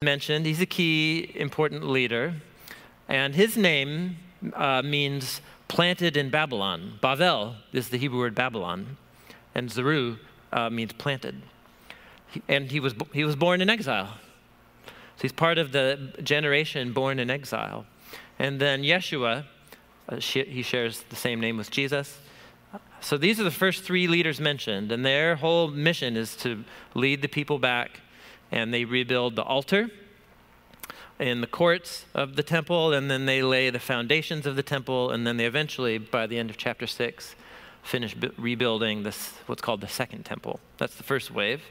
mentioned, he's a key important leader, and his name means planted in Babylon. Bavel is the Hebrew word Babylon, and Zeru means planted. He was born in exile. So he's part of the generation born in exile. And then Yeshua, he shares the same name with Jesus. So these are the first three leaders mentioned, and their whole mission is to lead the people back, and they rebuild the altar in the courts of the temple, and then they lay the foundations of the temple, and then they eventually, by the end of chapter 6, finish rebuilding this, what's called the second temple. That's the first wave.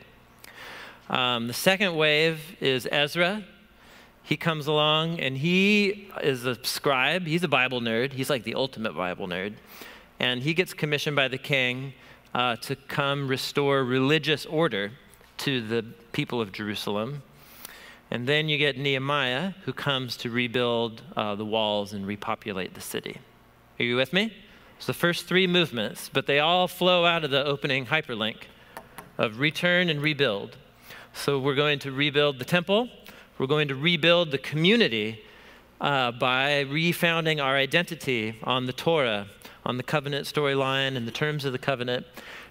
The second wave is Ezra. He comes along, and he is a scribe. He's a Bible nerd. He's like the ultimate Bible nerd. And he gets commissioned by the king to come restore religious order to the people of Jerusalem. And then you get Nehemiah, who comes to rebuild the walls and repopulate the city. Are you with me? It's the first three movements, but they all flow out of the opening hyperlink of return and rebuild. So we're going to rebuild the temple. We're going to rebuild the community by refounding our identity on the Torah, on the covenant storyline and the terms of the covenant.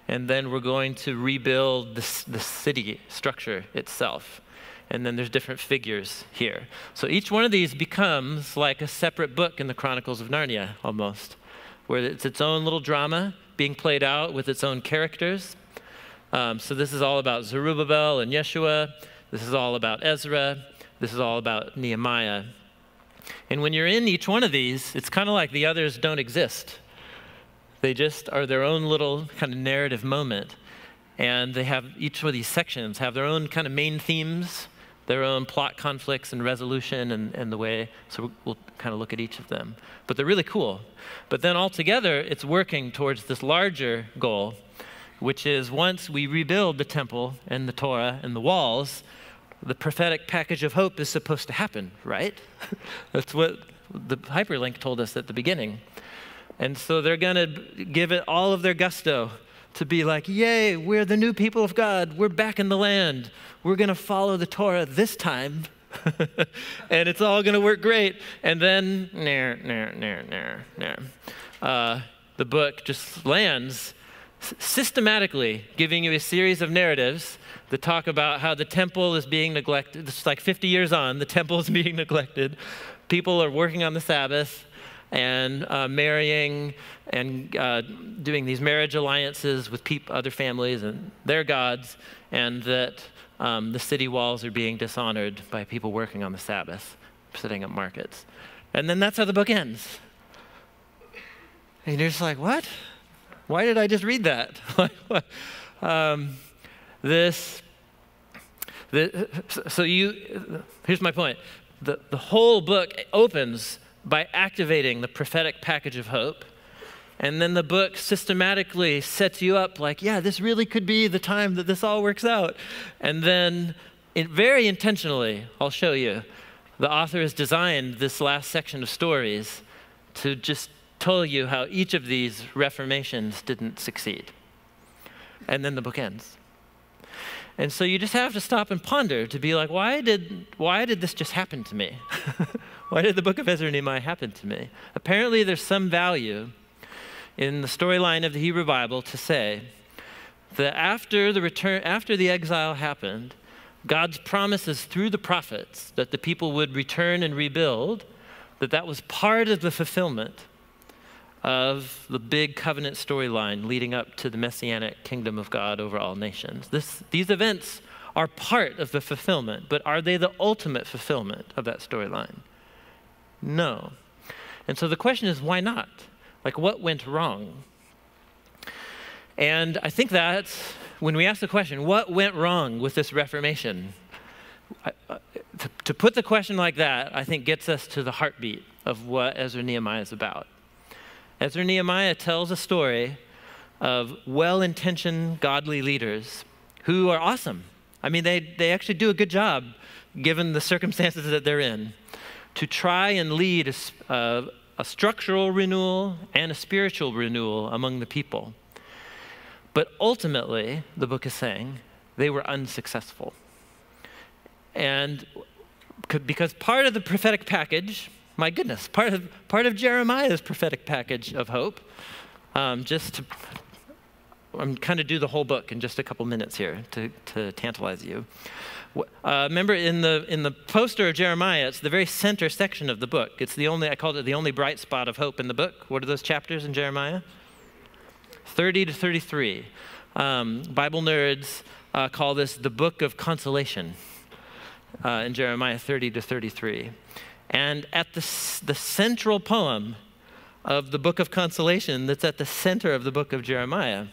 And then we're going to rebuild the city structure itself. And then there's different figures here. So each one of these becomes like a separate book in the Chronicles of Narnia, almost, where it's its own little drama being played out with its own characters. So this is all about Zerubbabel and Yeshua. This is all about Ezra. This is all about Nehemiah. And when you're in each one of these, it's kind of like the others don't exist. They just are their own little kind of narrative moment. And they have, each of these sections have their own kind of main themes, their own plot conflicts and resolution and the way, so we'll kind of look at each of them. But they're really cool. But then altogether, it's working towards this larger goal, which is once we rebuild the temple and the Torah and the walls, the prophetic package of hope is supposed to happen, right? That's what the hyperlink told us at the beginning. And so they're going to give it all of their gusto to be like, yay, we're the new people of God. We're back in the land. We're going to follow the Torah this time. And it's all going to work great. And then, the book just lands systematically giving you a series of narratives that talk about how the temple is being neglected. It's like 50 years on, the temple is being neglected. People are working on the Sabbath and marrying and doing these marriage alliances with other families and their gods, and that the city walls are being dishonored by people working on the Sabbath, setting up markets. And then that's how the book ends. And you're just like, what? Why did I just read that? Here's my point. The whole book opens by activating the prophetic package of hope. And then the book systematically sets you up like, yeah, this really could be the time that this all works out. And then very intentionally, I'll show you, the author has designed this last section of stories to just tell you how each of these reformations didn't succeed. And then the book ends. And so you just have to stop and ponder to be like, why did this just happen to me? Why did the book of Ezra and Nehemiah happen to me? Apparently there's some value in the storyline of the Hebrew Bible to say that after the exile happened, God's promises through the prophets that the people would return and rebuild, that was part of the fulfillment of the big covenant storyline leading up to the messianic kingdom of God over all nations. These events are part of the fulfillment, but are they the ultimate fulfillment of that storyline? No. And so the question is, why not? Like, what went wrong? And I think that when we ask the question, what went wrong with this Reformation? To put the question like that, I think gets us to the heartbeat of what Ezra and Nehemiah is about. Ezra and Nehemiah tells a story of well-intentioned godly leaders who are awesome. I mean, they actually do a good job given the circumstances that they're in to try and lead a structural renewal and a spiritual renewal among the people. But ultimately, the book is saying, they were unsuccessful. And Because part of the prophetic package, my goodness, part of Jeremiah's prophetic package of hope, I'm kind of do the whole book in just a couple minutes here to tantalize you. Remember in the poster of Jeremiah, it's the very center section of the book. It's I called it the only bright spot of hope in the book. What are those chapters in Jeremiah? 30 to 33. Bible nerds call this the book of consolation in Jeremiah 30 to 33. And at the central poem of the book of consolation that's at the center of the book of Jeremiah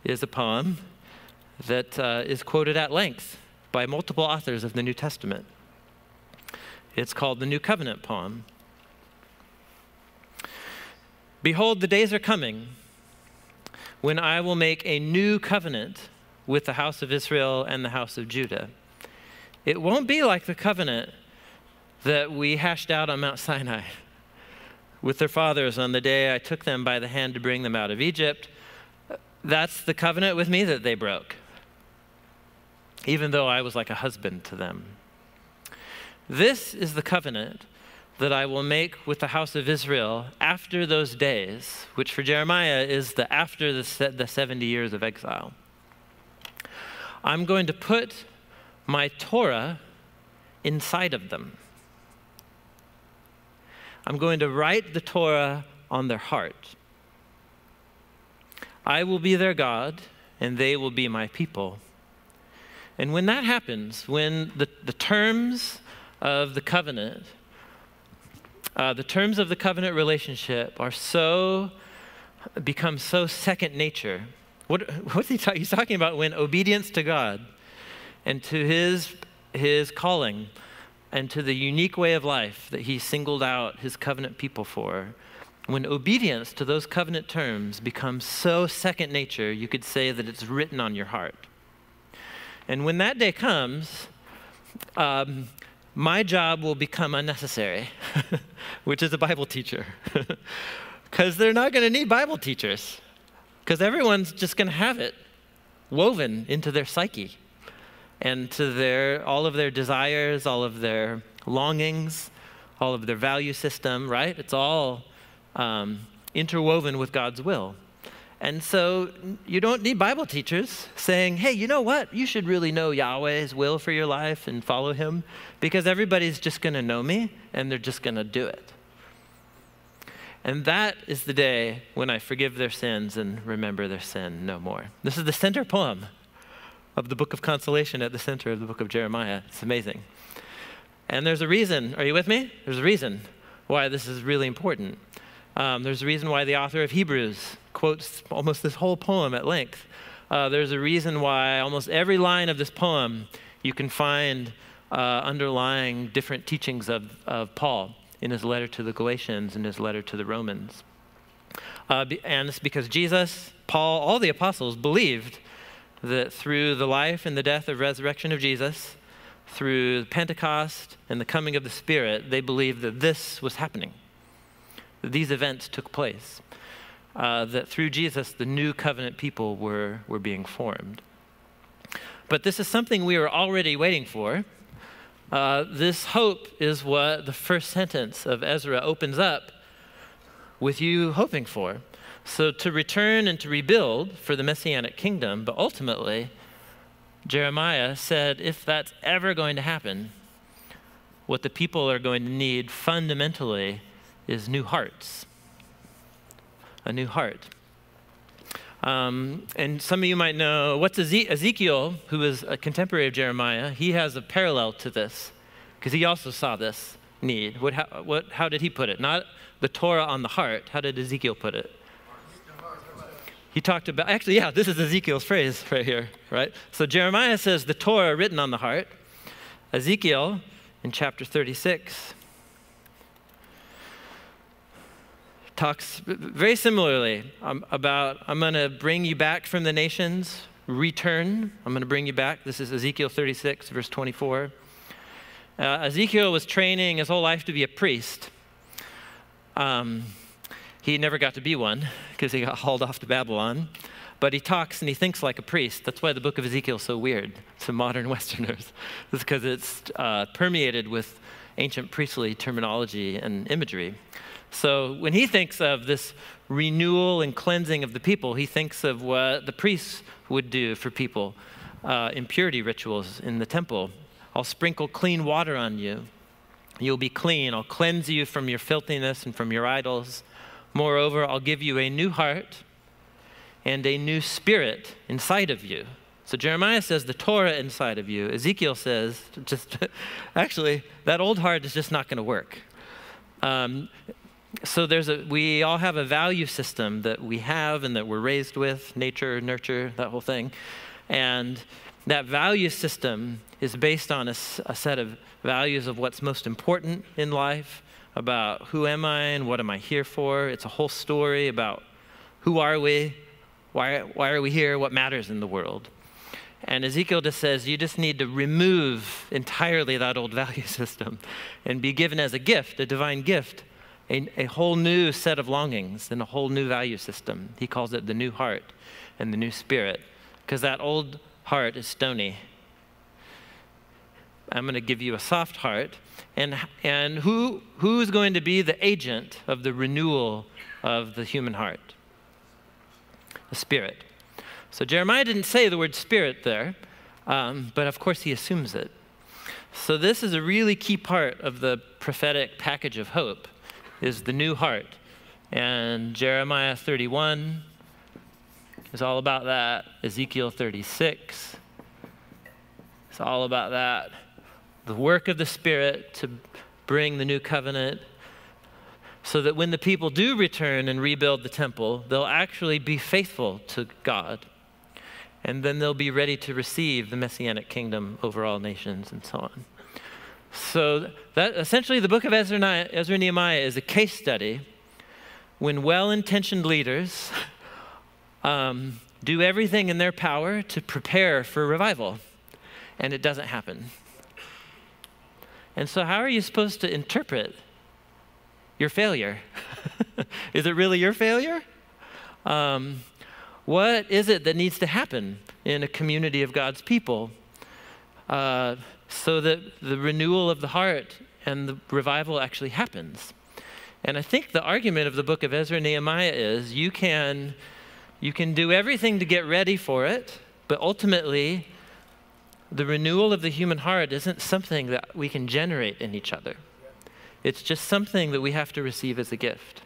is a poem that is quoted at length by multiple authors of the New Testament. It's called the New Covenant poem. Behold, the days are coming when I will make a new covenant with the house of Israel and the house of Judah. It won't be like the covenant that we hashed out on Mount Sinai with their fathers on the day I took them by the hand to bring them out of Egypt. That's the covenant with me that they broke, even though I was like a husband to them. This is the covenant that I will make with the house of Israel after those days, which for Jeremiah is after the 70 years of exile. I'm going to put my Torah inside of them. I'm going to write the Torah on their heart. I will be their God, and they will be my people. And when that happens, when the terms of the covenant relationship become so second nature. What's he talking? He's talking about when obedience to God and to his calling and to the unique way of life that he singled out his covenant people for, when obedience to those covenant terms becomes so second nature, you could say that it's written on your heart. And when that day comes, my job will become unnecessary, which is a Bible teacher. Because they're not going to need Bible teachers. Because everyone's just going to have it woven into their psyche and to all of their desires, all of their longings, all of their value system, right? It's all interwoven with God's will. And so you don't need Bible teachers saying, hey, you know what? You should really know Yahweh's will for your life and follow him, because everybody's just going to know me and they're just going to do it. And that is the day when I forgive their sins and remember their sin no more. This is the center poem of the book of consolation at the center of the book of Jeremiah. It's amazing. And there's a reason. Are you with me? There's a reason why this is really important. There's a reason why the author of Hebrews quotes almost this whole poem at length. There's a reason why almost every line of this poem you can find underlying different teachings of Paul in his letter to the Galatians and his letter to the Romans. And it's because Jesus, Paul, all the apostles believed that through the life and the death and resurrection of Jesus, through Pentecost and the coming of the Spirit, they believed that this was happening, that these events took place, that through Jesus, the new covenant people were being formed. But this is something we were already waiting for. This hope is what the first sentence of Ezra opens up with you hoping for. So to return and to rebuild for the Messianic kingdom, but ultimately, Jeremiah said, if that's ever going to happen, what the people are going to need fundamentally is new hearts, a new heart. And some of you might know, what's Ezekiel, who is a contemporary of Jeremiah, he has a parallel to this, because he also saw this need. How did he put it? Not the Torah on the heart. How did Ezekiel put it? He talked about, actually, yeah, this is Ezekiel's phrase right here, right? So Jeremiah says the Torah written on the heart. Ezekiel, in chapter 36, talks very similarly about, I'm going to bring you back from the nations, return. I'm going to bring you back. This is Ezekiel 36, verse 24. Ezekiel was training his whole life to be a priest. He never got to be one because he got hauled off to Babylon. but he talks and he thinks like a priest. That's why the book of Ezekiel is so weird to modern Westerners. It's because it's permeated with ancient priestly terminology and imagery. So when he thinks of this renewal and cleansing of the people, he thinks of what the priests would do for people, impurity rituals in the temple. I'll sprinkle clean water on you. You'll be clean. I'll cleanse you from your filthiness and from your idols. Moreover, I'll give you a new heart and a new spirit inside of you. So Jeremiah says the Torah inside of you. Ezekiel says, actually, that old heart is just not going to work. So we all have a value system that we have and that we're raised with, nature, nurture, that whole thing. And that value system is based on a set of values of what's most important in life, about who am I and what am I here for. It's a whole story about who are we, why are we here, what matters in the world. And Ezekiel just says you just need to remove entirely that old value system and be given as a gift, a divine gift, a whole new set of longings and a whole new value system. He calls it the new heart and the new spirit, because that old heart is stony. I'm going to give you a soft heart. And who's going to be the agent of the renewal of the human heart? The Spirit. So Jeremiah didn't say the word spirit there, but of course he assumes it. So this is a really key part of the prophetic package of hope, is the new heart. And Jeremiah 31 is all about that. Ezekiel 36 is all about that. The work of the Spirit to bring the new covenant, so that when the people do return and rebuild the temple, they'll actually be faithful to God. And then they'll be ready to receive the Messianic kingdom over all nations and so on. So that essentially the book of Ezra and Nehemiah is a case study when well-intentioned leaders do everything in their power to prepare for revival, and it doesn't happen. And so how are you supposed to interpret your failure? Is it really your failure? What is it that needs to happen in a community of God's people so that the renewal of the heart and the revival actually happens? And I think the argument of the book of Ezra and Nehemiah is you can do everything to get ready for it, but ultimately the renewal of the human heart isn't something that we can generate in each other. It's just something that we have to receive as a gift.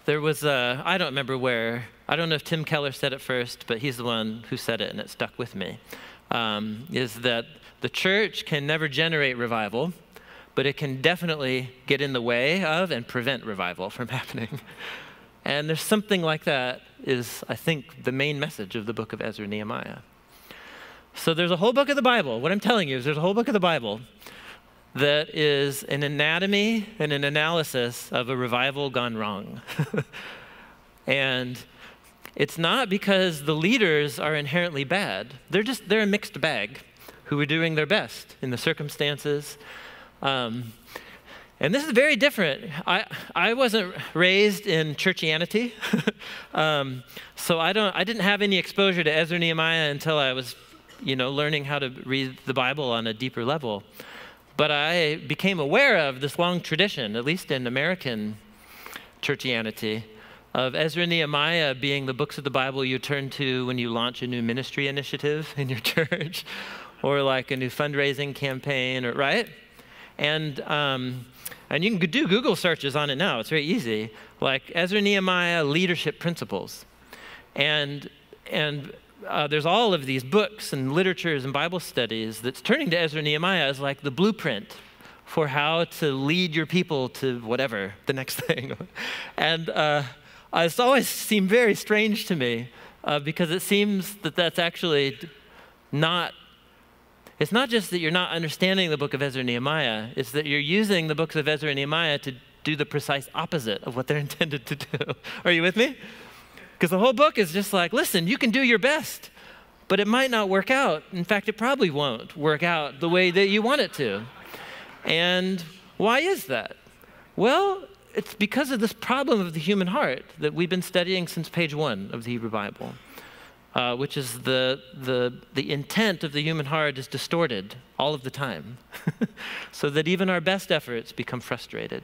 There was I don't remember where, I don't know if Tim Keller said it first, but he's the one who said it and it stuck with me, is that the church can never generate revival, but it can definitely get in the way of and prevent revival from happening. And there's something like that is, I think, the main message of the book of Ezra and Nehemiah. So there's a whole book of the Bible. What I'm telling you is there's a whole book of the Bible that is an anatomy and an analysis of a revival gone wrong. And it's not because the leaders are inherently bad. They're a mixed bag who are doing their best in the circumstances. And this is very different. I wasn't raised in churchianity, so I didn't have any exposure to Ezra and Nehemiah until I was, learning how to read the Bible on a deeper level. But I became aware of this long tradition, at least in American churchianity, of Ezra and Nehemiah being the books of the Bible you turn to when you launch a new ministry initiative in your church, or like a new fundraising campaign, right? And you can do Google searches on it now. It's very easy. Like Ezra and Nehemiah leadership principles. And there's all of these books and literatures and Bible studies that's turning to Ezra and Nehemiah as like the blueprint for how to lead your people to whatever, the next thing. And it's always seemed very strange to me because it seems that that's actually not, it's not just that you're not understanding the book of Ezra and Nehemiah, it's that you're using the books of Ezra and Nehemiah to do the precise opposite of what they're intended to do. Are you with me? Because the whole book is just like, listen, you can do your best, but it might not work out. In fact, it probably won't work out the way that you want it to. And why is that? Well, it's because of this problem of the human heart that we've been studying since page 1 of the Hebrew Bible, which is the intent of the human heart is distorted all of the time, so that even our best efforts become frustrated.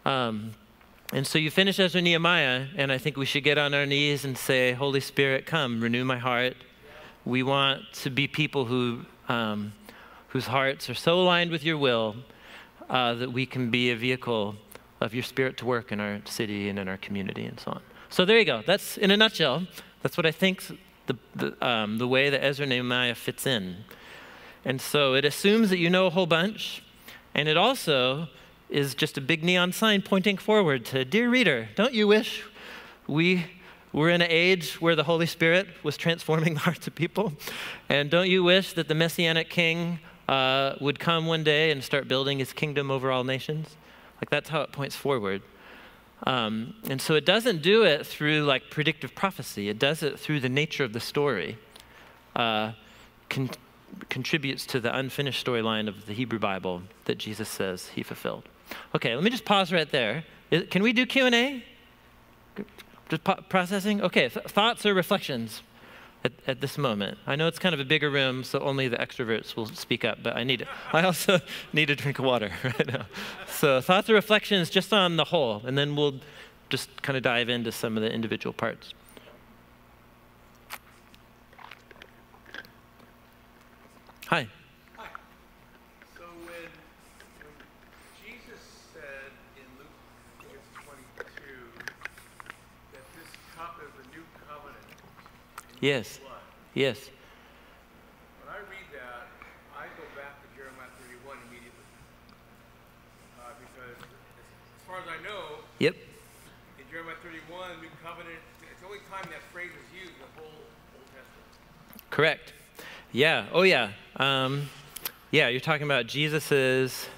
And so you finish Ezra and Nehemiah, and I think we should get on our knees and say, Holy Spirit, come, renew my heart. We want to be people whose hearts are so aligned with your will that we can be a vehicle of your Spirit to work in our city and in our community and so on. So there you go. That's, in a nutshell, that's what I think the way that Ezra and Nehemiah fits in. And so it assumes that you know a whole bunch, and it also is just a big neon sign pointing forward to, dear reader, don't you wish we were in an age where the Holy Spirit was transforming the hearts of people? And don't you wish that the Messianic King would come one day and start building his kingdom over all nations? Like, that's how it points forward. And so it doesn't do it through like predictive prophecy. It does it through the nature of the story. Contributes to the unfinished storyline of the Hebrew Bible that Jesus says he fulfilled. Okay, let me just pause right there. Can we do Q&A? Just processing? Okay, thoughts or reflections at this moment? I know it's kind of a bigger room, so only the extroverts will speak up, but I also need a drink of water right now. So thoughts or reflections just on the whole, and then we'll just kind of dive into some of the individual parts. Hi. Hi. So when Jesus said in Luke 22 that this cup is the new covenant in Yes. blood, Yes. when I read that, I go back to Jeremiah 31 immediately. Because as far as I know, Yep. in Jeremiah 31, new covenant, it's the only time that phrase is used in the whole Old Testament. Correct. Yeah. Oh, yeah. Yeah, you're talking about Jesus's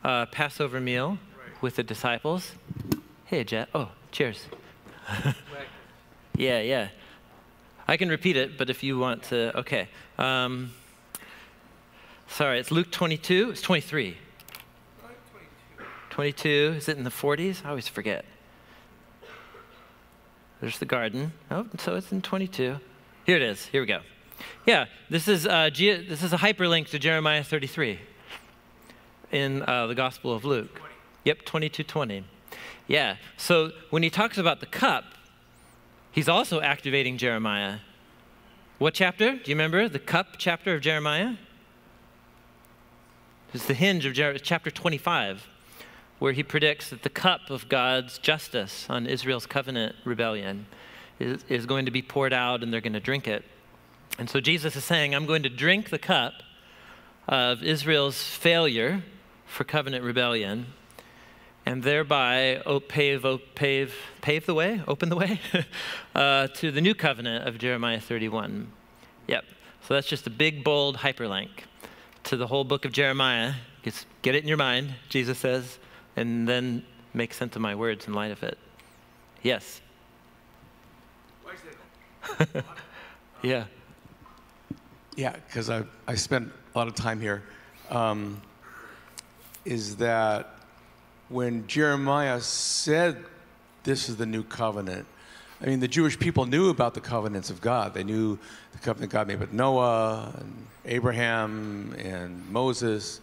Passover meal with the disciples. Hey, Jet. Oh, cheers. Yeah, yeah. I can repeat it, but if you want to, okay. Sorry, it's Luke 22. It's 23. 22. Is it in the 40s? I always forget. There's the garden. Oh, so it's in 22. Here it is. Here we go. Yeah, this is a hyperlink to Jeremiah 33 in the Gospel of Luke. 20. Yep, 22:20. Yeah, so when he talks about the cup, he's also activating Jeremiah. What chapter? Do you remember? The cup chapter of Jeremiah? It's the hinge of chapter 25, where he predicts that the cup of God's justice on Israel's covenant rebellion is going to be poured out and they're going to drink it. And so Jesus is saying, I'm going to drink the cup of Israel's failure for covenant rebellion and thereby pave the way, open the way to the new covenant of Jeremiah 31. Yep. So that's just a big, bold hyperlink to the whole book of Jeremiah. Just get it in your mind, Jesus says, and then make sense of my words in light of it. Yes. Why is that? Yeah. Yeah, because I spent a lot of time here, is that when Jeremiah said this is the new covenant, I mean, the Jewish people knew about the covenants of God. They knew the covenant God made with Noah and Abraham and Moses.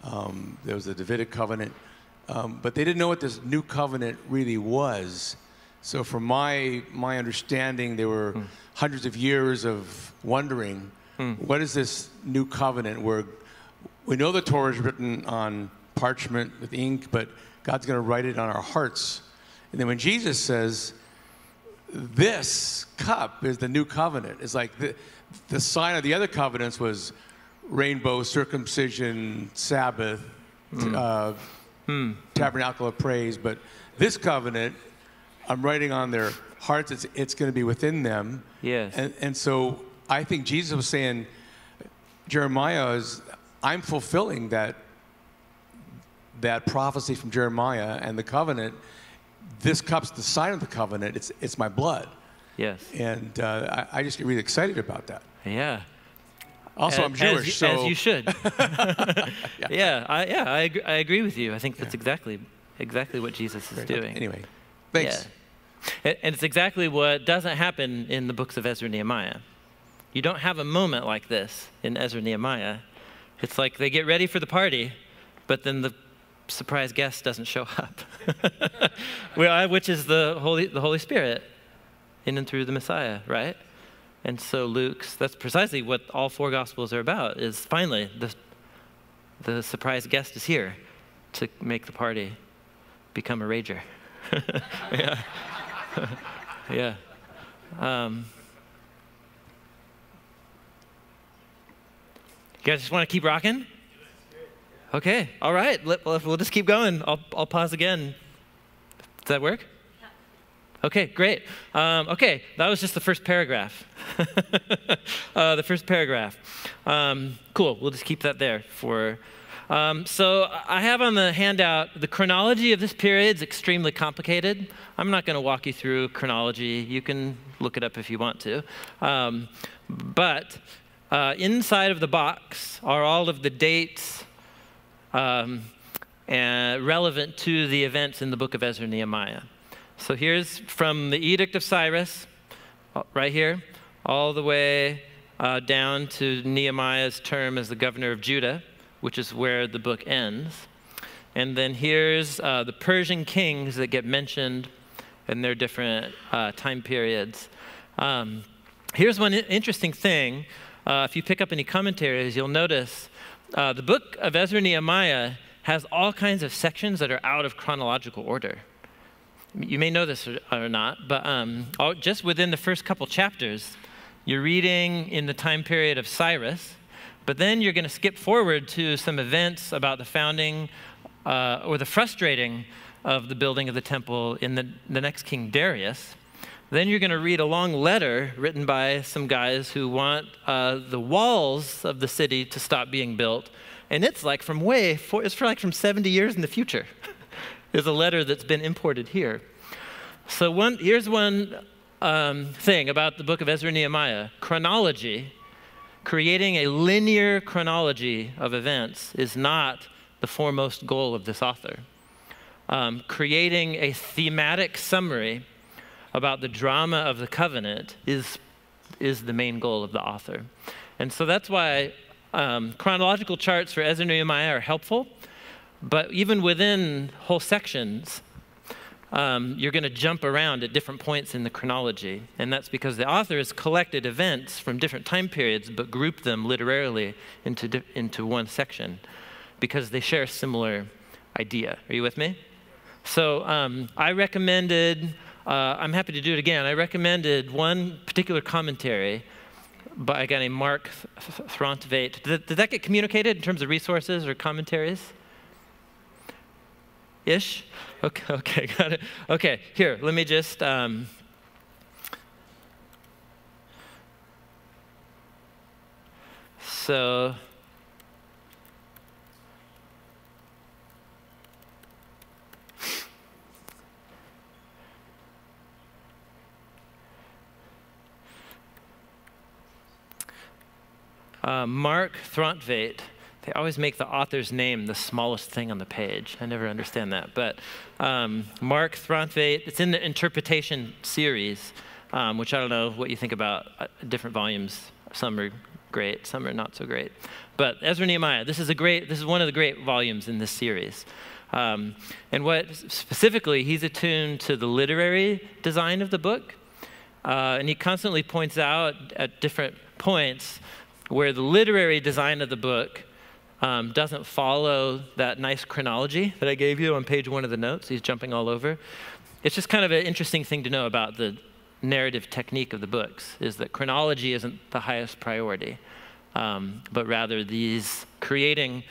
There was the Davidic covenant. But they didn't know what this new covenant really was. So from my understanding, there were hundreds of years of wondering, what is this new covenant where we know the Torah is written on parchment with ink, but God's going to write it on our hearts. And then when Jesus says, this cup is the new covenant, it's like the sign of the other covenants was rainbow, circumcision, Sabbath, tabernacle of praise, but this covenant, I'm writing on their hearts, it's going to be within them. Yes. And so I think Jesus was saying, Jeremiah I'm fulfilling that prophecy from Jeremiah and the covenant. This cup's the sign of the covenant. It's my blood. Yes. And I just get really excited about that. Yeah. Also, I'm Jewish, so as you should. yeah. I agree with you. I think that's exactly exactly what Jesus is doing. Anyway, thanks. Yeah. And it's exactly what doesn't happen in the books of Ezra and Nehemiah. You don't have a moment like this in Ezra and Nehemiah. It's like they get ready for the party, but then the surprise guest doesn't show up, which is the Holy Spirit in and through the Messiah, right? And so that's precisely what all four Gospels are about, is finally the surprise guest is here to make the party become a rager. Yeah. Yeah. You guys just want to keep rocking? Okay. All right. We'll just keep going. I'll pause again. Does that work? Okay, great. Okay, that was just the first paragraph. The first paragraph. Cool, we'll just keep that there for... so I have on the handout, the chronology of this period is extremely complicated. I'm not going to walk you through chronology. You can look it up if you want to. But inside of the box are all of the dates and relevant to the events in the book of Ezra and Nehemiah. So here's from the Edict of Cyrus, right here, all the way down to Nehemiah's term as the governor of Judah, which is where the book ends. And then here's the Persian kings that get mentioned in their different time periods. Here's one interesting thing. If you pick up any commentaries, you'll notice the book of Ezra and Nehemiah has all kinds of sections that are out of chronological order. You may know this or not, but just within the first couple chapters, you're reading in the time period of Cyrus, but then you're going to skip forward to some events about the founding or the frustrating of the building of the temple in the next king, Darius. Then you're going to read a long letter written by some guys who want the walls of the city to stop being built, and it's like from 70 years in the future. Is a letter that's been imported here. So here's one thing about the book of Ezra and Nehemiah. Chronology, creating a linear chronology of events is not the foremost goal of this author. Creating a thematic summary about the drama of the covenant is the main goal of the author. And so that's why chronological charts for Ezra and Nehemiah are helpful. But even within whole sections, you're going to jump around at different points in the chronology. And that's because the author has collected events from different time periods, but grouped them literarily into one section because they share a similar idea. Are you with me? So I recommended, I'm happy to do it again, I recommended one particular commentary by a guy named Mark Throntveit. Did that get communicated in terms of resources or commentaries? Ish? Okay, got it. Okay, here, let me just, so, Mark Throntveit. They always make the author's name the smallest thing on the page. I never understand that. But Mark Throntveit, it's in the interpretation series, which I don't know what you think about different volumes. Some are great, some are not so great. But Ezra and Nehemiah, this is one of the great volumes in this series. And what specifically, he's attuned to the literary design of the book. And he constantly points out at different points where the literary design of the book doesn't follow that nice chronology that I gave you on page 1 of the notes. He's jumping all over. It's just kind of an interesting thing to know about the narrative technique of the books, is that chronology isn't the highest priority, but rather creating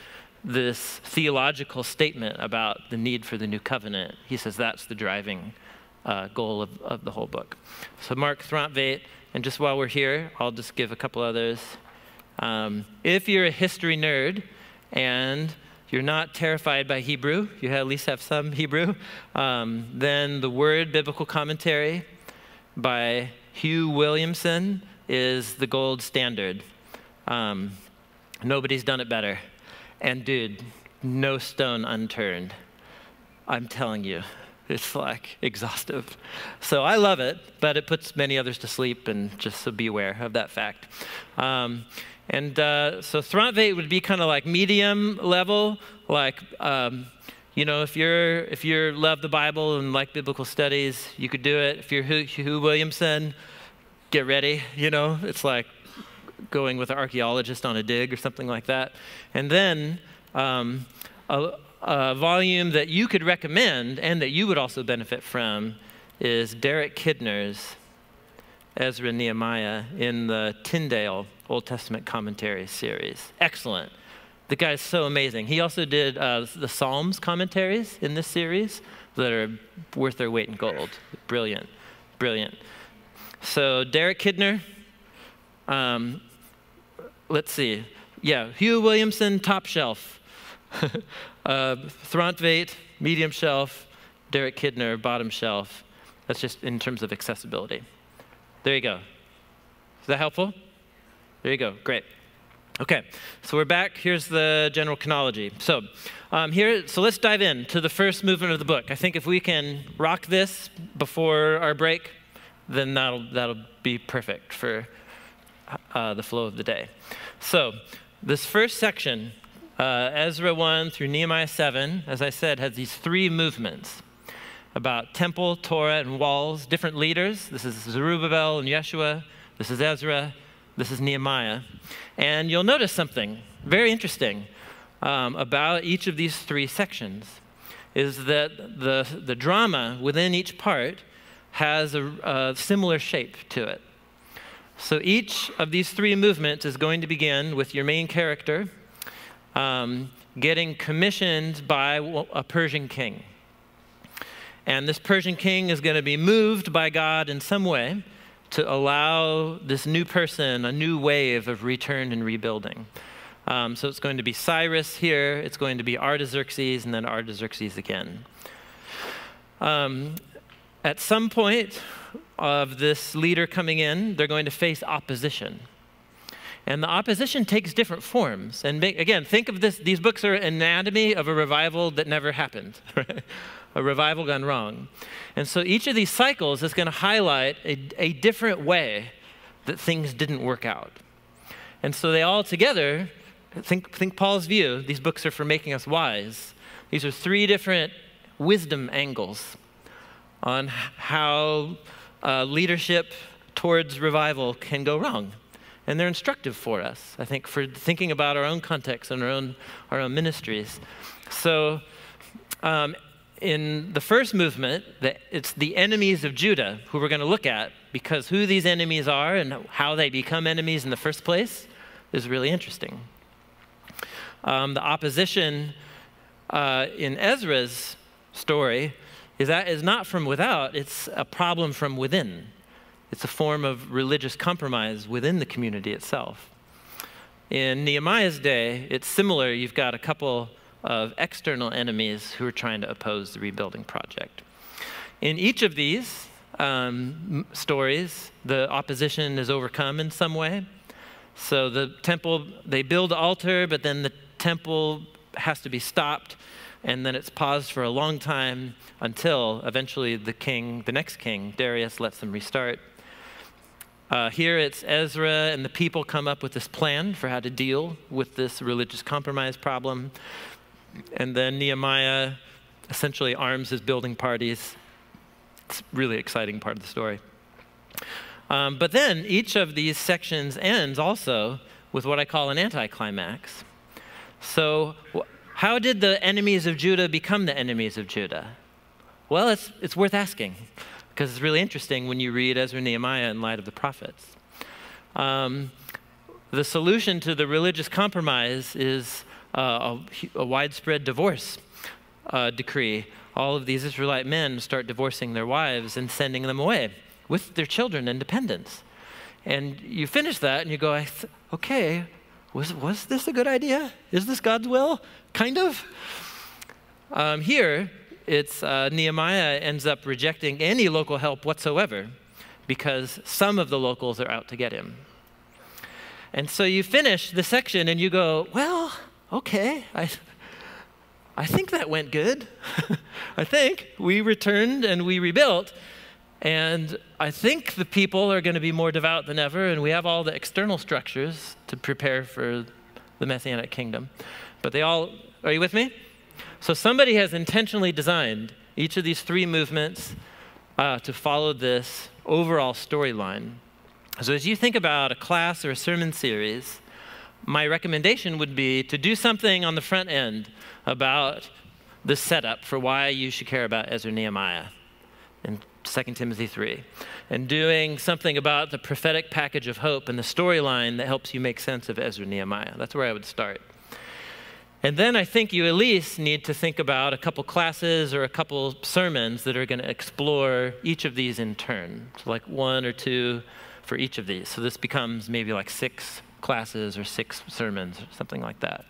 this theological statement about the need for the new covenant. He says that's the driving goal of the whole book. So Mark Throntveit, and just while we're here, I'll just give a couple others. If you're a history nerd and you're not terrified by Hebrew, you at least have some Hebrew, then the Word Biblical Commentary by Hugh Williamson is the gold standard. Nobody's done it better. And dude, no stone unturned. I'm telling you, it's like exhaustive. So I love it, but it puts many others to sleep, and just so be aware of that fact. So Throntveit would be kind of like medium level, like, you know, if you love the Bible and like biblical studies, you could do it. If you're Hugh Williamson, get ready, you know, it's like going with an archaeologist on a dig or something like that. And then a volume that you could recommend and that you would also benefit from is Derek Kidner's Ezra&Nehemiah in the Tyndale Old Testament Commentary series. Excellent. The guy's so amazing. He also did the Psalms commentaries in this series that are worth their weight in gold. Brilliant, brilliant. So Derek Kidner, let's see. Yeah, Hugh Williamson, top shelf. Throntveit, medium shelf. Derek Kidner, bottom shelf. That's just in terms of accessibility. There you go. Is that helpful? There you go. Great. Okay, so we're back. Here's the general chronology. So let's dive in to the first movement of the book. I think if we can rock this before our break, then that'll be perfect for the flow of the day. So this first section, Ezra 1 through Nehemiah 7, as I said, has these three movements about temple, Torah, and walls, different leaders. This is Zerubbabel and Yeshua. This is Ezra. This is Nehemiah. And you'll notice something very interesting about each of these three sections is that the drama within each part has a similar shape to it. So each of these three movements is going to begin with your main character getting commissioned by a Persian king. And this Persian king is going to be moved by God in some way to allow this new person a new wave of return and rebuilding. So it's going to be Cyrus here, it's going to be Artaxerxes, and then Artaxerxes again. At some point of this leader coming in, they're going to face opposition. And the opposition takes different forms. And again, think of this, these books are anatomy of a revival that never happened, right? A revival gone wrong. And so each of these cycles is going to highlight a different way that things didn't work out. And so they all together, think Paul's view, these books are for making us wise. These are three different wisdom angles on how leadership towards revival can go wrong. And they're instructive for us, I think, for thinking about our own context and our own ministries. So in the first movement, it's the enemies of Judah who we're going to look at, because who these enemies are and how they become enemies in the first place is really interesting. The opposition in Ezra's story is not from without, it's a problem from within. It's a form of religious compromise within the community itself. In Nehemiah's day, it's similar. You've got a couple of external enemies who are trying to oppose the rebuilding project. In each of these stories, the opposition is overcome in some way. So the temple, they build the altar, but then the temple has to be stopped, and then it's paused for a long time until eventually the next king, Darius, lets them restart. Here it's Ezra and the people come up with this plan for how to deal with this religious compromise problem. And then Nehemiah essentially arms his building parties. It's a really exciting part of the story. But then each of these sections ends also with what I call an anticlimax. So how did the enemies of Judah become the enemies of Judah? Well, it's worth asking, because it's really interesting when you read Ezra and Nehemiah in light of the prophets. The solution to the religious compromise is a widespread divorce decree. All of these Israelite men start divorcing their wives and sending them away with their children and dependents. And you finish that and you go, okay, was this a good idea? Is this God's will? Kind of. Here, it's Nehemiah ends up rejecting any local help whatsoever because some of the locals are out to get him. And so you finish the section and you go, well, okay, I think that went good. I think we returned and we rebuilt. And I think the people are going to be more devout than ever, and we have all the external structures to prepare for the Messianic kingdom. But are you with me? So somebody has intentionally designed each of these three movements to follow this overall storyline. So as you think about a class or a sermon series, my recommendation would be to do something on the front end about the setup for why you should care about Ezra and Nehemiah in 2 Timothy 3, and doing something about the prophetic package of hope and the storyline that helps you make sense of Ezra and Nehemiah. That's where I would start. And then I think you at least need to think about a couple classes or a couple sermons that are going to explore each of these in turn. So like 1 or 2 for each of these. So this becomes maybe like 6 classes or 6 sermons or something like that.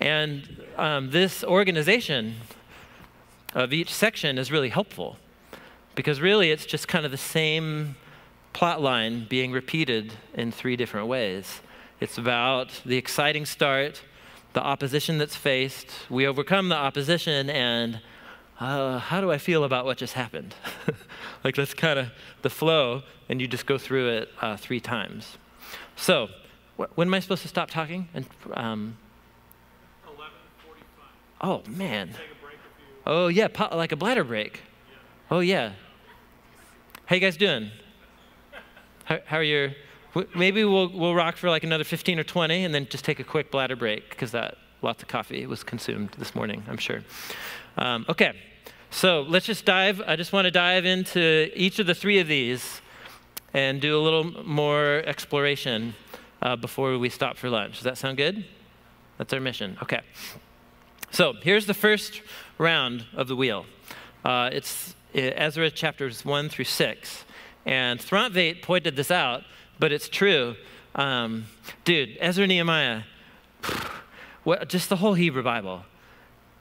And this organization of each section is really helpful because really it's just kind of the same plot line being repeated in 3 different ways. It's about the exciting start, the opposition that's faced, we overcome the opposition, and how do I feel about what just happened? Like that's kind of the flow, and you just go through it 3 times. So, when am I supposed to stop talking? And 11:45. Oh man. Take a break if you. Oh yeah, like a bladder break. Yeah. Oh yeah. How you guys doing? How are your? Maybe we'll rock for like another 15 or 20, and then just take a quick bladder break because lots of coffee was consumed this morning, I'm sure. Okay, so let's just dive. I just want to dive into each of the 3 of these and do a little more exploration before we stop for lunch. Does that sound good? That's our mission. Okay. So here's the first round of the wheel. It's Ezra chapters 1 through 6. And Throntveit pointed this out, but it's true. Dude, Ezra and Nehemiah, just the whole Hebrew Bible.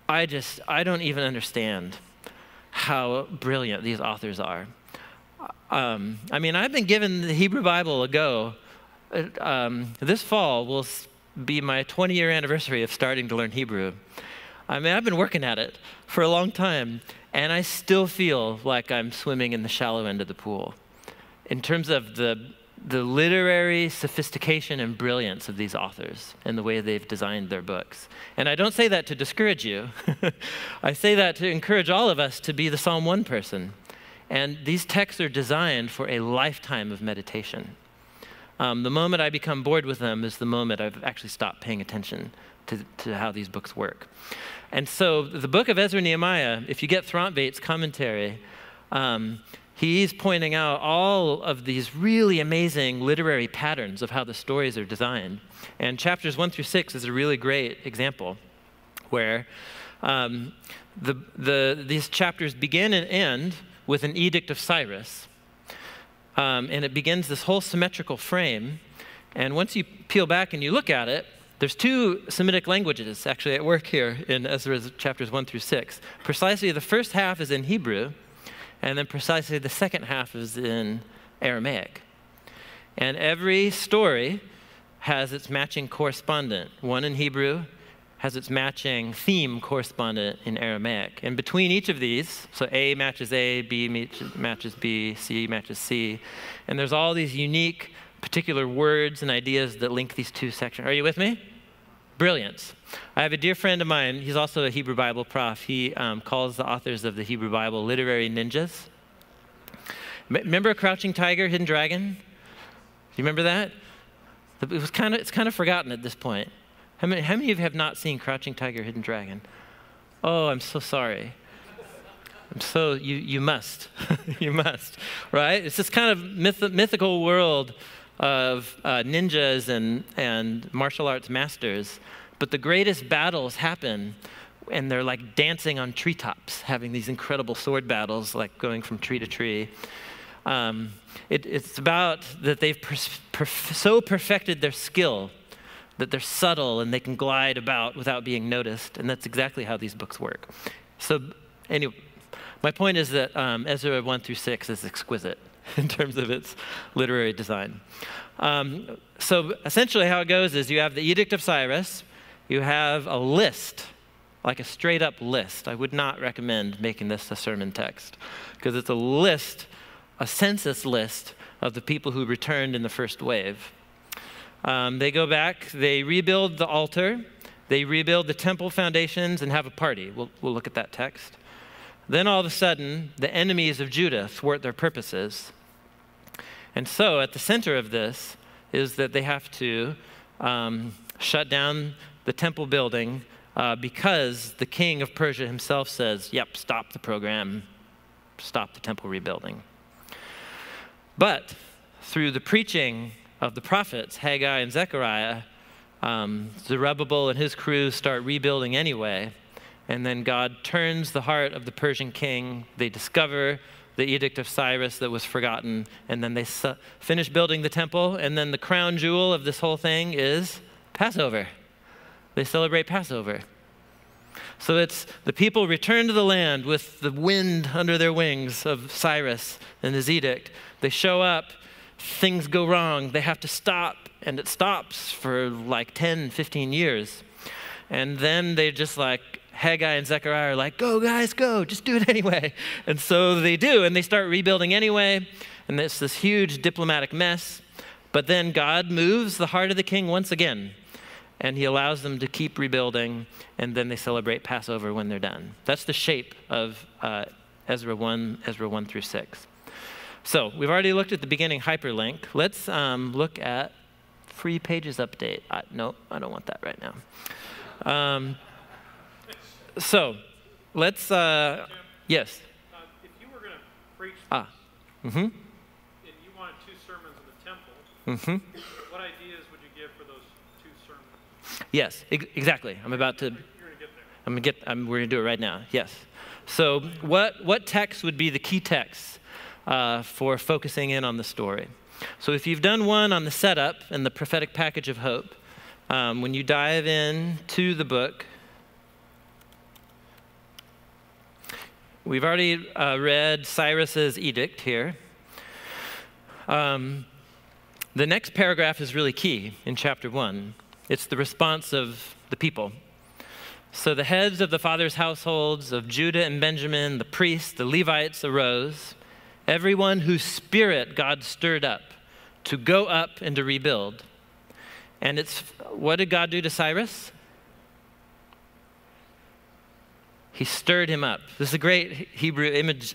I don't even understand how brilliant these authors are. I mean, I've been given the Hebrew Bible a go. This fall will be my 20-year anniversary of starting to learn Hebrew. I mean, I've been working at it for a long time, and I still feel like I'm swimming in the shallow end of the pool in terms of the literary sophistication and brilliance of these authors and the way they've designed their books. And I don't say that to discourage you. I say that to encourage all of us to be the Psalm 1 person. And these texts are designed for a lifetime of meditation. The moment I become bored with them is the moment I've actually stopped paying attention to how these books work. And so the book of Ezra and Nehemiah, if you get Throntveit's commentary, he's pointing out all of these really amazing literary patterns of how the stories are designed. And chapters 1 through 6 is a really great example where these chapters begin and end with an edict of Cyrus. And it begins this whole symmetrical frame. And once you peel back and you look at it, there's 2 Semitic languages actually at work here in Ezra's chapters 1 through 6. Precisely the first half is in Hebrew, and then precisely the second half is in Aramaic. And every story has its matching correspondent. One in Hebrew has its matching theme correspondent in Aramaic. And between each of these, so A matches A, B matches B, C matches C, and there's all these unique particular words and ideas that link these 2 sections. Are you with me? Brilliance. I have a dear friend of mine, he's also a Hebrew Bible prof. He calls the authors of the Hebrew Bible literary ninjas. Remember Crouching Tiger, Hidden Dragon? Do you remember that? It's kind of forgotten at this point. How many of you have not seen Crouching Tiger, Hidden Dragon? Oh, I'm so sorry. You must. You must, right? It's this kind of mythical world of ninjas and martial arts masters, but the greatest battles happen and they're like dancing on treetops, having these incredible sword battles, like going from tree to tree. It's about that they've so perfected their skill that they're subtle and they can glide about without being noticed, and that's exactly how these books work. So anyway, my point is that Ezra 1 through 6 is exquisite in terms of its literary design. So essentially how it goes is you have the Edict of Cyrus, you have a list like a straight up list. I would not recommend making this a sermon text because it's a list, a census list of the people who returned in the first wave. They go back, they rebuild the altar, they rebuild the temple foundations and have a party. We'll look at that text. Then all of a sudden, the enemies of Judah thwart their purposes. And so at the center of this is that they have to shut down the temple building because the king of Persia himself says, yep, stop the program, stop the temple rebuilding. But through the preaching of the prophets, Haggai and Zechariah, Zerubbabel and his crew start rebuilding anyway. And then God turns the heart of the Persian king. They discover the edict of Cyrus that was forgotten. And then they finish building the temple. And then the crown jewel of this whole thing is Passover. They celebrate Passover. So it's the people return to the land with the wind under their wings of Cyrus and his edict. They show up, things go wrong, they have to stop, and it stops for like 10, 15 years. And then they just like, Haggai and Zechariah are like, go guys, go, just do it anyway. And so they do, and they start rebuilding anyway, and it's this huge diplomatic mess. But then God moves the heart of the king once again, and he allows them to keep rebuilding, and then they celebrate Passover when they're done. That's the shape of Ezra 1 through 6. So we've already looked at the beginning hyperlink. Let's look at free pages update. No, I don't want that right now. So let's, yes? If you were going to preach and you wanted 2 sermons in the temple, what ideas would you give for those 2 sermons? Yes, exactly. I'm about to. You're going to get there. We're going to do it right now. Yes. So what text would be the key text for focusing in on the story? So if you've done one on the setup and the prophetic package of hope, when you dive in to the book, we've already read Cyrus's edict here. The next paragraph is really key in chapter 1. It's the response of the people. So the heads of the fathers' households of Judah and Benjamin, the priests, the Levites arose, everyone whose spirit God stirred up to go up and to rebuild. And what did God do to Cyrus? He stirred him up. This is a great Hebrew image,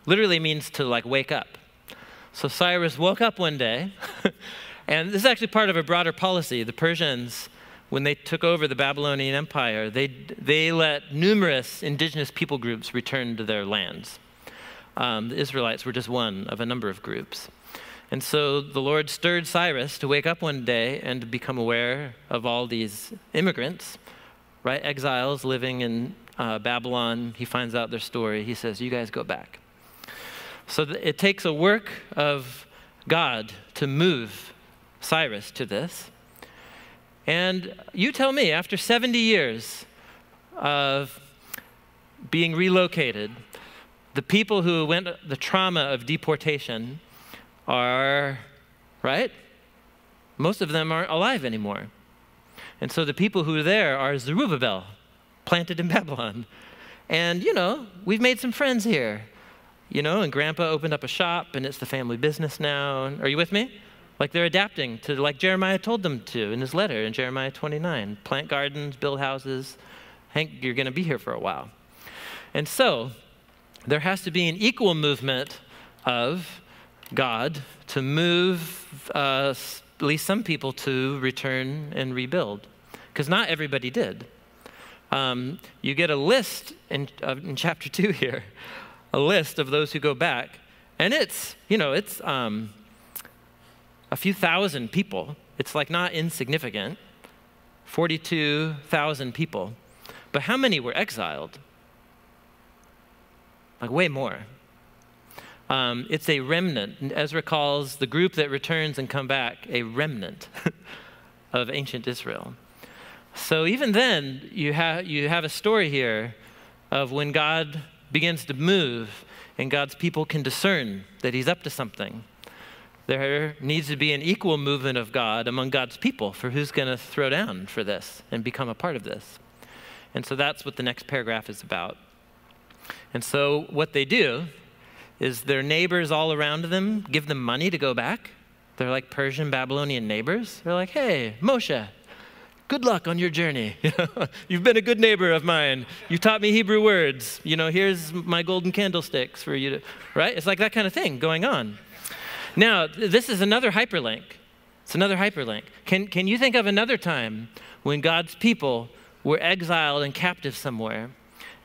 literally means to like wake up. So Cyrus woke up one day, and this is actually part of a broader policy. The Persians, when they took over the Babylonian Empire, they let numerous indigenous people groups return to their lands. The Israelites were just one of a number of groups. And so the Lord stirred Cyrus to wake up one day and to become aware of all these immigrants, right? Exiles living in Babylon. He finds out their story. He says, you guys go back. So it takes a work of God to move Cyrus to this. And you tell me, after 70 years of being relocated, the people who went the trauma of deportation are, right? Most of them aren't alive anymore. And so the people who are there are Zerubbabel, planted in Babylon. And, we've made some friends here. And Grandpa opened up a shop, and it's the family business now. Are you with me? Like they're adapting to like Jeremiah told them to in his letter in Jeremiah 29. Plant gardens, build houses. Hank, you're going to be here for a while. And so there has to be an equal movement of God to move at least some people to return and rebuild, because not everybody did. You get a list in chapter 2 here, a list of those who go back, and it's a few thousand people. It's like not insignificant, 42,000 people. But how many were exiled? Like way more. It's a remnant. And Ezra calls the group that returns and come back a remnant of ancient Israel. So even then, you have a story here of when God begins to move and God's people can discern that he's up to something. There needs to be an equal movement of God among God's people for who's going to throw down for this and become a part of this. And so that's what the next paragraph is about. And so what they do is their neighbors all around them give them money to go back. They're like Persian, Babylonian neighbors. They're like, hey, Moshe, good luck on your journey. You've been a good neighbor of mine. You taught me Hebrew words. Here's my golden candlesticks for you to, right? It's like that kind of thing going on. Now, this is another hyperlink. It's another hyperlink. Can you think of another time when God's people were exiled and captive somewhere,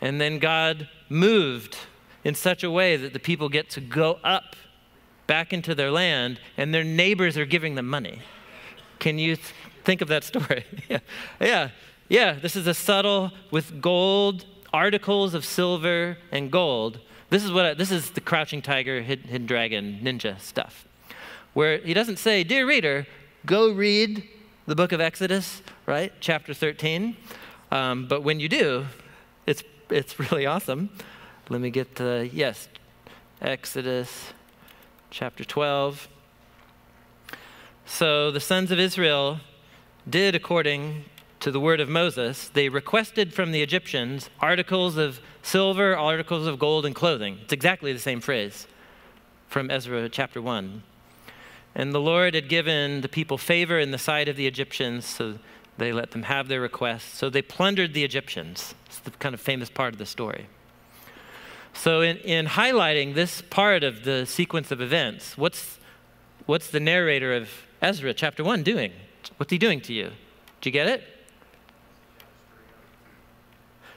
and then God moved in such a way that the people get to go up back into their land, and their neighbors are giving them money? Can you think of that story? Yeah. This is a subtle with gold, articles of silver and gold. This is the crouching tiger, hidden dragon, ninja stuff, where he doesn't say, dear reader, go read the book of Exodus, right? Chapter 13. But when you do, it's really awesome. Let me get to, yes, Exodus chapter 12. So the sons of Israel did according to the word of Moses. They requested from the Egyptians articles of silver, articles of gold, and clothing. It's exactly the same phrase from Ezra chapter 1. And the Lord had given the people favor in the sight of the Egyptians, so they let them have their requests. So they plundered the Egyptians. It's the kind of famous part of the story. So in highlighting this part of the sequence of events, what's the narrator of Ezra chapter 1 doing? What's he doing to you? Did you get it?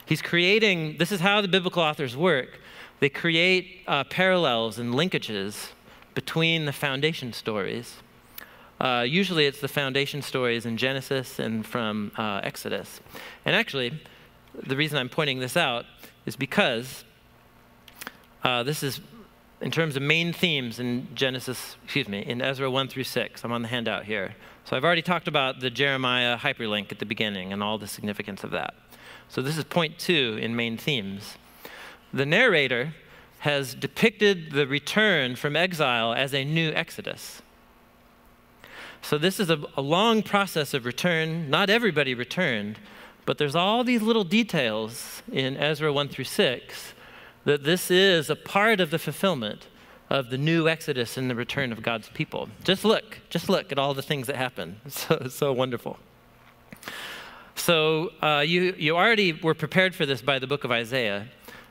He's creating, this is how the biblical authors work. They create parallels and linkages between the foundation stories. Usually it's the foundation stories in Genesis and from Exodus. And actually, the reason I'm pointing this out is because this is in terms of main themes in in Ezra 1 through 6. I'm on the handout here. So I've already talked about the Jeremiah hyperlink at the beginning and all the significance of that. So this is point 2 in main themes. The narrator has depicted the return from exile as a new Exodus. So this is a long process of return. Not everybody returned, but there's all these little details in Ezra 1 through 6 that this is a part of the fulfillment of the new Exodus and the return of God's people. Just look at all the things that happen. It's so wonderful. So you already were prepared for this by the book of Isaiah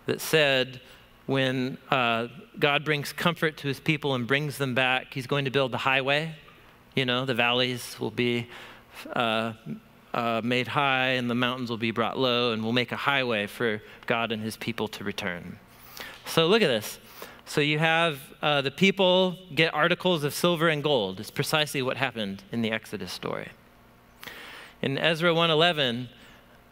that said when God brings comfort to his people and brings them back, he's going to build the highway. The valleys will be made high and the mountains will be brought low, and we'll make a highway for God and his people to return. So look at this. So you have the people get articles of silver and gold. It's precisely what happened in the Exodus story. In Ezra 1:11,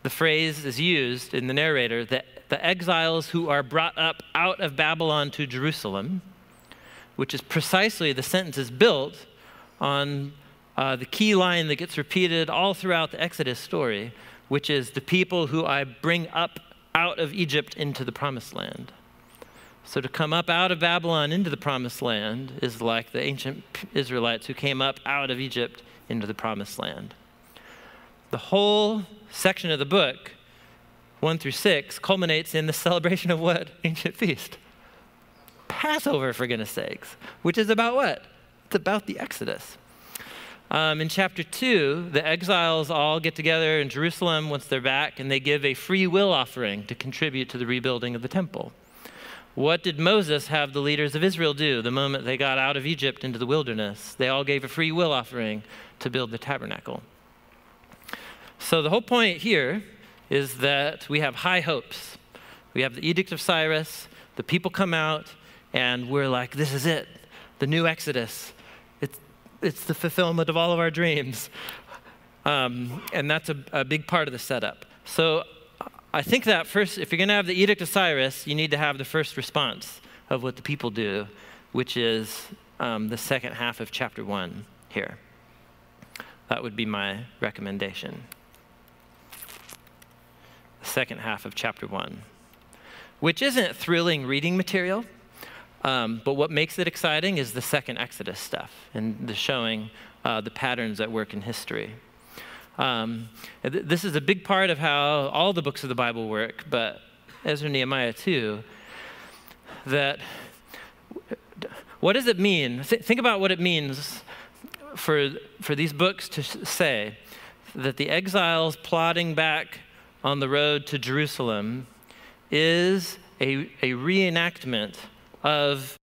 the phrase is used in the narrator that the exiles who are brought up out of Babylon to Jerusalem, which is precisely the sentence is built on the key line that gets repeated all throughout the Exodus story, which is the people who I bring up out of Egypt into the promised land. So to come up out of Babylon into the promised land is like the ancient Israelites who came up out of Egypt into the promised land. The whole section of the book, 1 through 6, culminates in the celebration of what ancient feast? Passover, for goodness sakes, which is about what? It's about the Exodus. In chapter 2, the exiles all get together in Jerusalem once they're back, and they give a free will offering to contribute to the rebuilding of the temple. What did Moses have the leaders of Israel do the moment they got out of Egypt into the wilderness? They all gave a free will offering to build the tabernacle. So the whole point here is that we have high hopes. We have the Edict of Cyrus, the people come out, and we're like, this is it, the new Exodus. It's the fulfillment of all of our dreams. And that's a big part of the setup. So I think that first, if you're going to have the Edict of Cyrus, you need to have the first response of what the people do, which is the second half of chapter 1 here. That would be my recommendation. The second half of chapter 1, which isn't thrilling reading material. But what makes it exciting is the second Exodus stuff and the showing the patterns at work in history. This is a big part of how all the books of the Bible work, but Ezra and Nehemiah too, that what does it mean? Think about what it means for these books to say that the exiles plodding back on the road to Jerusalem is a reenactment of